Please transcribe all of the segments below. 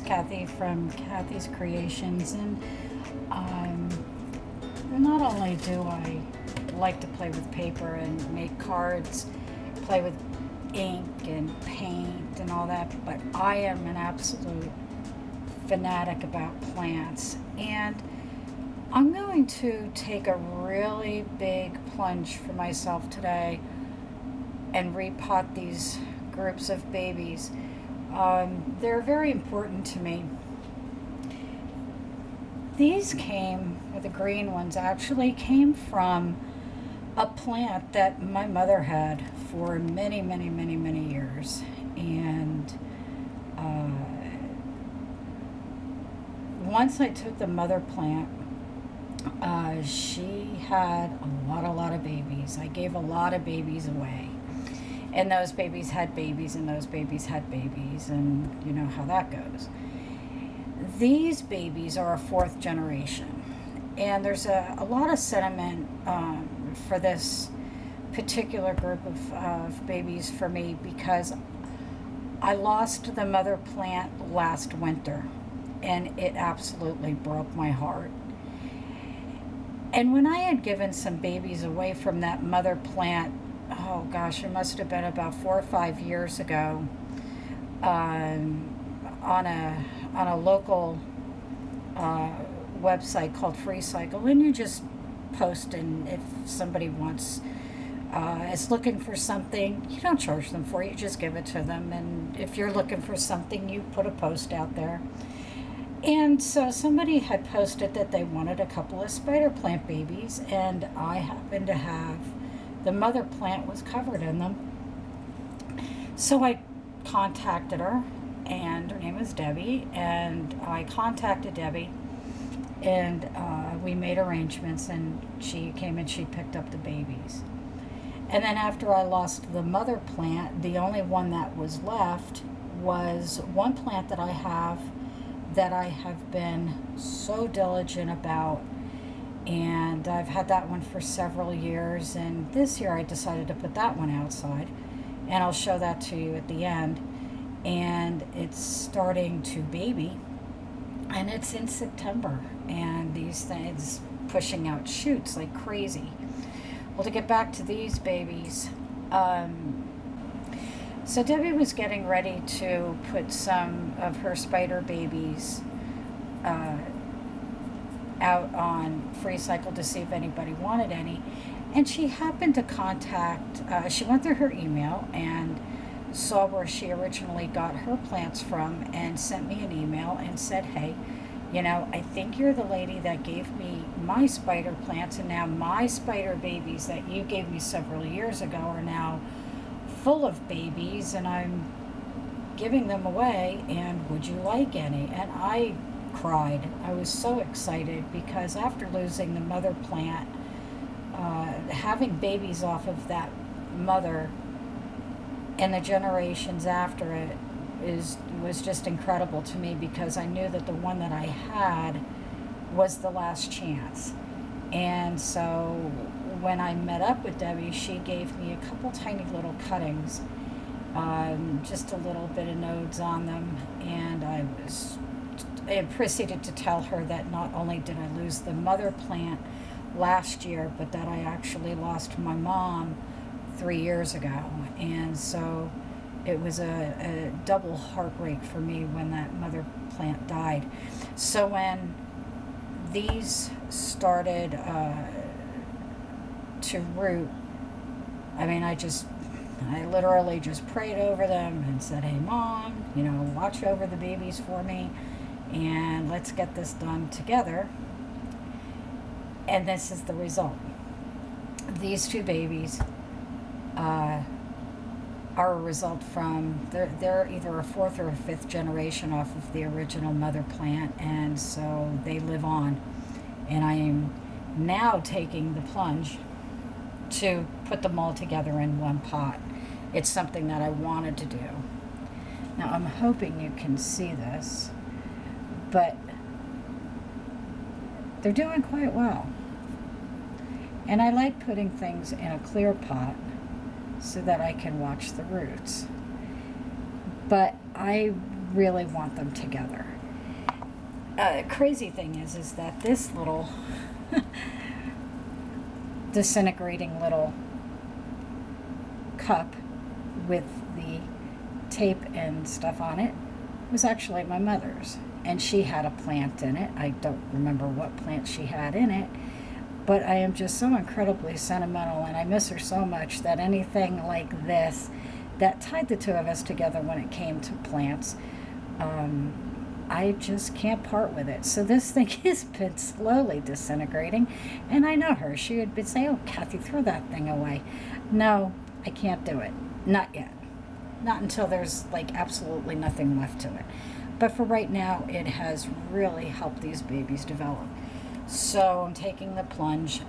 Kathy from Kathy's Creations, and not only do I like to play with paper and make cards, play with ink and paint and all that, but I am an absolute fanatic about plants, and I'm going to take a really big plunge for myself today and repot these groups of babies. They're very important to me. These the green ones actually came from a plant that my mother had for many, many, many, many years. And once I took the mother plant, she had a lot of babies. I gave a lot of babies away. And those babies had babies, and those babies had babies, and you know how that goes. These babies are a fourth generation, and there's a lot of sentiment for this particular group of babies for me, because I lost the mother plant last winter, and it absolutely broke my heart. And when I had given some babies away from that mother plant, oh gosh, it must have been about 4 or 5 years ago, on a local website called FreeCycle, and you just post, and if somebody is looking for something, you don't charge them for it, you just give it to them. And if you're looking for something, you put a post out there. And so somebody had posted that they wanted a couple of spider plant babies, and I happened to have the mother plant was covered in them. So I contacted her, and her name was Debbie, and I contacted Debbie, and we made arrangements, and she came and she picked up the babies. And then after I lost the mother plant, the only one that was left was one plant that I have been so diligent about, and I've had that one for several years, and this year I decided to put that one outside, and I'll show that to you at the end. And it's starting to baby, and it's in September, and these things pushing out shoots like crazy. Well, to get back to these babies, so Debbie was getting ready to put some of her spider babies out on FreeCycle to see if anybody wanted any, and she happened to contact, she went through her email and saw where she originally got her plants from, and sent me an email and said, hey, you know, I think you're the lady that gave me my spider plants, and now my spider babies that you gave me several years ago are now full of babies, and I'm giving them away, and would you like any? And I cried. I was so excited, because after losing the mother plant, having babies off of that mother and the generations after it was just incredible to me, because I knew that the one that I had was the last chance. And so when I met up with Debbie, she gave me a couple tiny little cuttings, just a little bit of nodes on them, and I proceeded to tell her that not only did I lose the mother plant last year, but that I actually lost my mom 3 years ago. And so it was a double heartbreak for me when that mother plant died. So when these started to root, I mean, I literally just prayed over them and said, hey Mom, you know, watch over the babies for me, and let's get this done together. And this is the result. These two babies are a result from, they're either a fourth or a fifth generation off of the original mother plant, and so they live on. And I am now taking the plunge to put them all together in one pot. It's something that I wanted to do. Now I'm hoping you can see this, but they're doing quite well. And I like putting things in a clear pot so that I can watch the roots. But I really want them together. Crazy thing is that this little disintegrating little cup with the tape and stuff on it was actually my mother's, and she had a plant in it. I don't remember what plant she had in it, but I am just so incredibly sentimental, and I miss her so much that anything like this that tied the two of us together when it came to plants, I just can't part with it. So this thing has been slowly disintegrating, and I know her. She would say, "Oh, Kathy, throw that thing away." No, I can't do it. Not yet. Not until there's like absolutely nothing left to it. But for right now, it has really helped these babies develop. So I'm taking the plunge,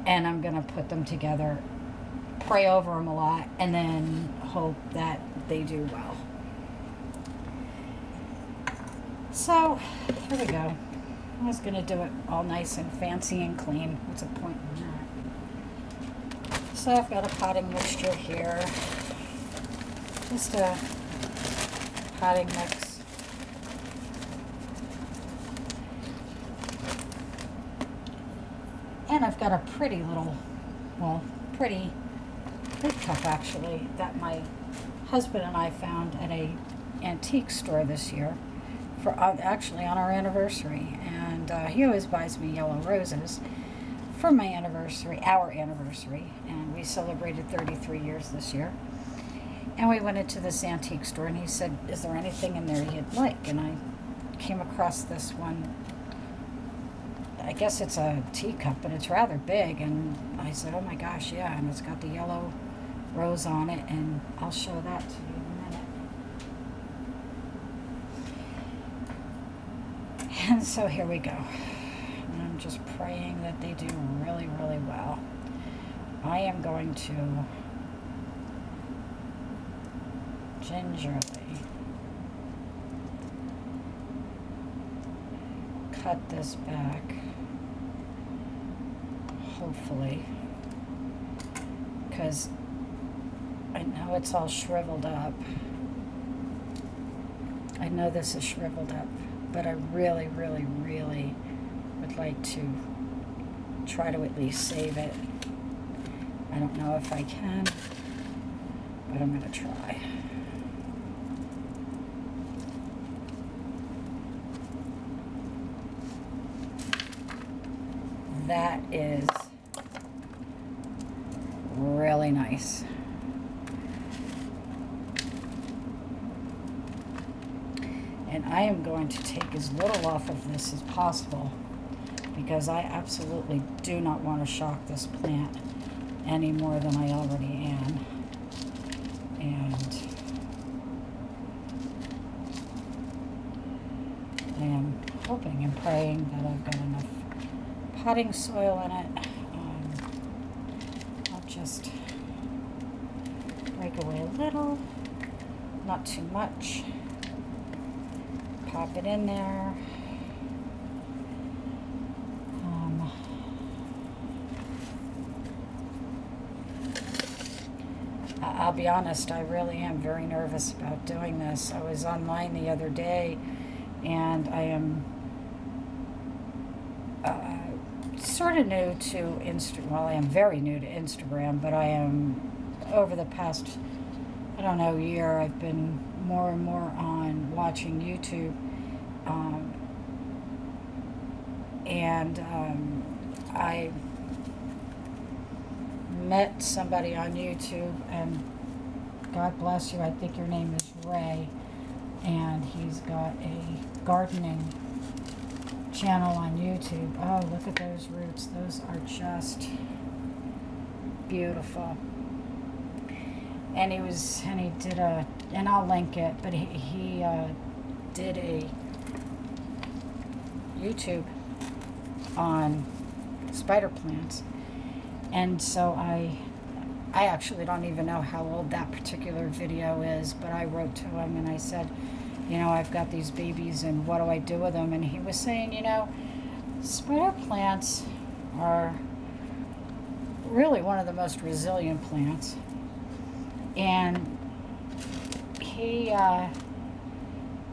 and I'm going to put them together, pray over them a lot, and then hope that they do well. So, here we go. I was going to do it all nice and fancy and clean. What's the point in that? So I've got a potting mixture here. Just a potting mix. And I've got a pretty little, well, pretty big cup actually, that my husband and I found at a antique store this year. For actually on our anniversary, and he always buys me yellow roses for my anniversary, our anniversary, and we celebrated 33 years this year. And we went into this antique store, and he said, "Is there anything in there you'd like?" And I came across this one. I guess it's a teacup, but it's rather big. And I said, "Oh my gosh, yeah!" And it's got the yellow rose on it, and I'll show that to you. And so here we go. And I'm just praying that they do really, really well. I am going to gingerly cut this back, hopefully, because I know it's all shriveled up. I know this is shriveled up. But I really, really, really would like to try to at least save it. I don't know if I can, but I'm going to try. That is really nice. And I am going to take as little off of this as possible because I absolutely do not want to shock this plant any more than I already am. And I am hoping and praying that I've got enough potting soil in it. I'll just break away a little, not too much. Pop it in there. I'll be honest, I really am very nervous about doing this. I was online the other day, and I am sort of new to Well, I am very new to Instagram, but I am, over the past, I don't know, year, I've been more and more on watching YouTube, I met somebody on YouTube, and God bless you, I think your name is Ray, and he's got a gardening channel on YouTube. Oh, look at those roots. Those are just beautiful. And he did and I'll link it, but he did a YouTube on spider plants. And so I actually don't even know how old that particular video is, but I wrote to him and I said, I've got these babies and what do I do with them? And he was saying, spider plants are really one of the most resilient plants. And he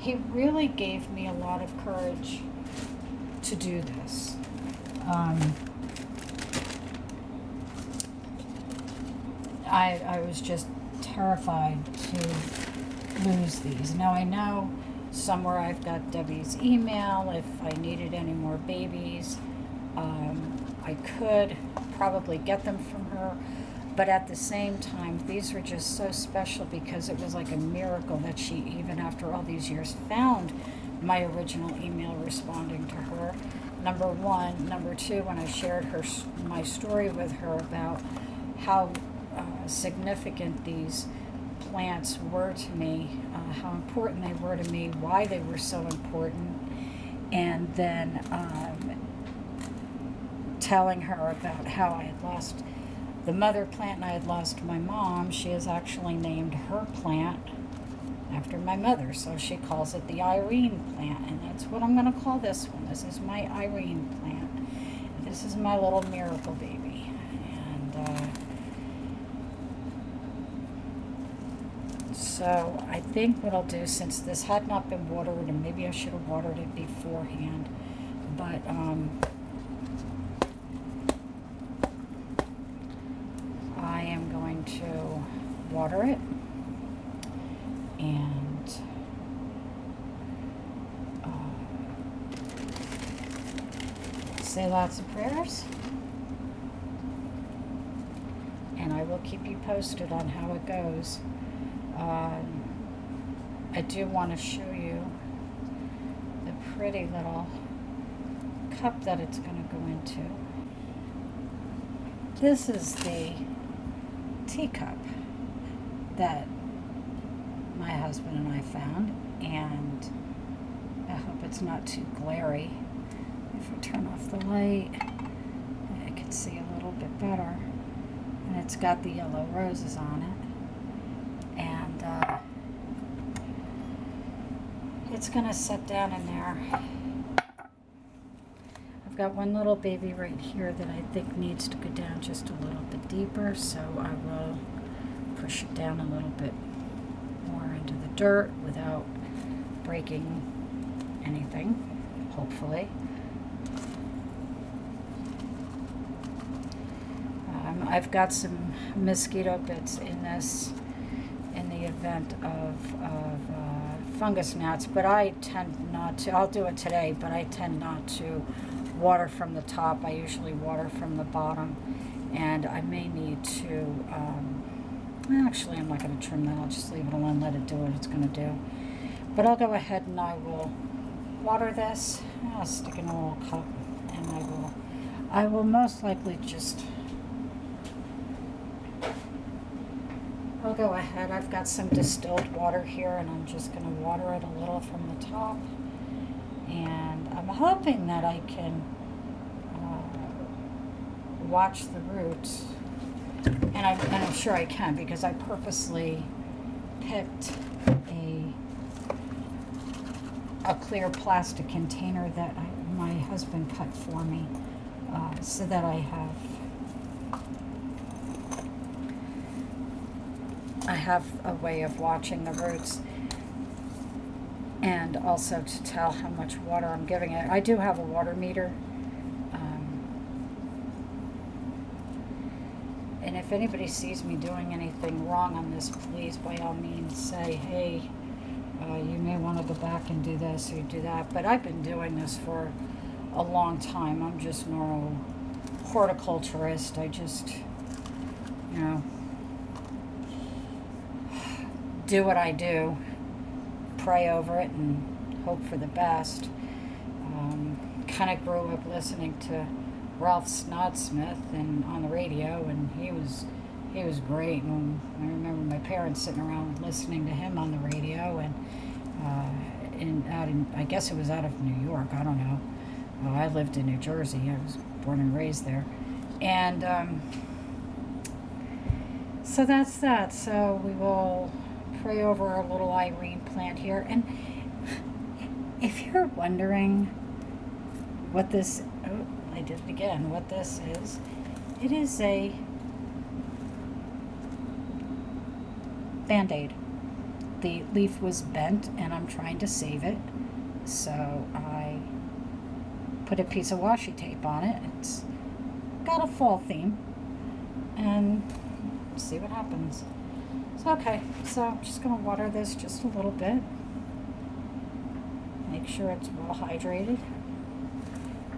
he really gave me a lot of courage to do this. I was just terrified to lose these. Now I know somewhere I've got Debbie's email. If I needed any more babies, I could probably get them from her. But at the same time, these were just so special because it was like a miracle that she, even after all these years, found my original email responding to her. Number one. Number two, when I shared my story with her about how significant these plants were to me, how important they were to me, why they were so important, and then telling her about how I had lost the mother plant and I had lost my mom. She has actually named her plant after my mother, so she calls it the Irene plant, and that's what I'm going to call this one. This is my Irene plant. This is my little miracle baby. And so I think what I'll do, since this had not been watered, and maybe I should have watered it beforehand, but I am going to water it and say lots of prayers, and I will keep you posted on how it goes. I do want to show you the pretty little cup that it's going to go into. This is the teacup that my husband and I found, and I hope it's not too glary. If I turn off the light, I can see a little bit better. And it's got the yellow roses on it. And it's going to set down in there. I've got one little baby right here that I think needs to go down just a little bit deeper, so I will push it down a little bit more into the dirt without breaking anything, hopefully. I've got some mosquito bits in this in the event of fungus gnats, but I tend not to. I'll do it today, but I tend not to water from the top. I usually water from the bottom, and I may need to, actually I'm not going to trim that. I'll just leave it alone, let it do what it's going to do. But I'll go ahead and I will water this. I'll stick in a little cup, and I will most likely just, I'll go ahead. I've got some distilled water here, and I'm just going to water it a little from the top. And I'm hoping that I can watch the roots. And I'm sure I can, because I purposely picked a clear plastic container that my husband cut for me, so that I have a way of watching the roots, and also to tell how much water I'm giving it. I do have a water meter, and if anybody sees me doing anything wrong on this, please by all means say, hey, you may want to go back and do this or do that. But I've been doing this for a long time. I'm just no horticulturist. I just, do what I do, pray over it, and hope for the best. Kind of grew up listening to Ralph Snodsmith and on the radio, and he was great. And I remember my parents sitting around listening to him on the radio, and I guess it was out of New York. I don't know. I lived in New Jersey. I was born and raised there, and so that's that. So we will pray over our little Irene plant here. And if you're wondering what this, oh, I did it again, what this is, it is a Band-Aid. the leaf was bent and I'm trying to save it. So I put a piece of washi tape on it. It's got a fall theme, and see what happens. So, okay, so I'm just going to water this just a little bit. Make sure it's well hydrated.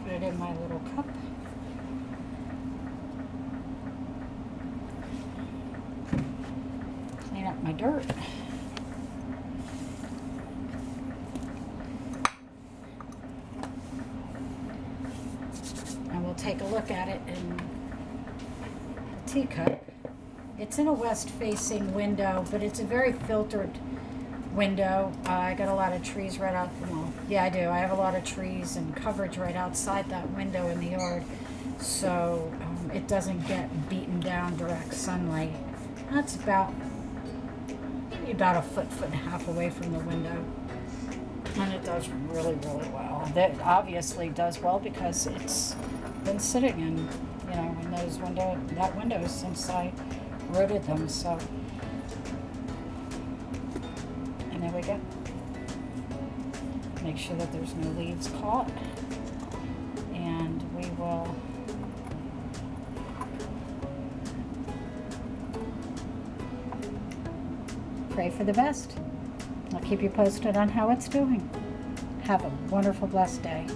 Put it in my little cup. Clean up my dirt. And we'll take a look at it in the teacup. It's in a west-facing window, but it's a very filtered window. I got a lot of trees right out. Well, yeah, I do. I have a lot of trees and coverage right outside that window in the yard, so it doesn't get beaten down direct sunlight. That's maybe about a foot and a half away from the window, and it does really, really well. That obviously does well because it's been sitting in that window since I rooted them. So, and there we go. Make sure that there's no leaves caught, and we will pray for the best. I'll keep you posted on how it's doing. Have a wonderful, blessed day.